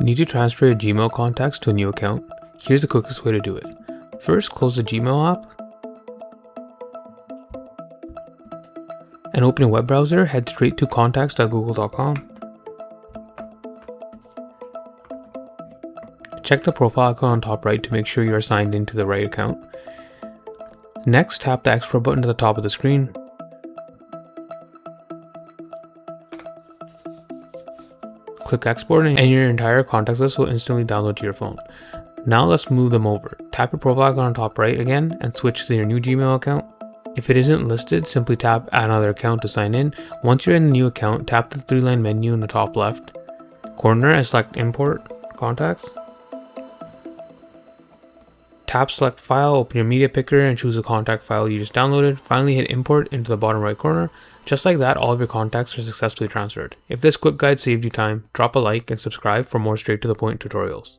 Need to transfer your Gmail contacts to a new account? Here's the quickest way to do it. First, close the Gmail app and open a web browser. Head straight to contacts.google.com. Check the profile icon on top right to make sure you are signed into the right account. Next, tap the export button to the top of the screen. Click export and your entire contacts list will instantly download to your phone. Now let's move them over. Tap your profile icon on top right again and switch to your new Gmail account. If it isn't listed, simply tap add another account to sign in. Once you're in the new account, tap the 3-line menu in the top left corner and select import contacts. Tap select file, open your media picker and choose the contact file you just downloaded. Finally hit import into the bottom right corner. Just like that, all of your contacts are successfully transferred. If this quick guide saved you time, drop a like and subscribe for more straight to the point tutorials.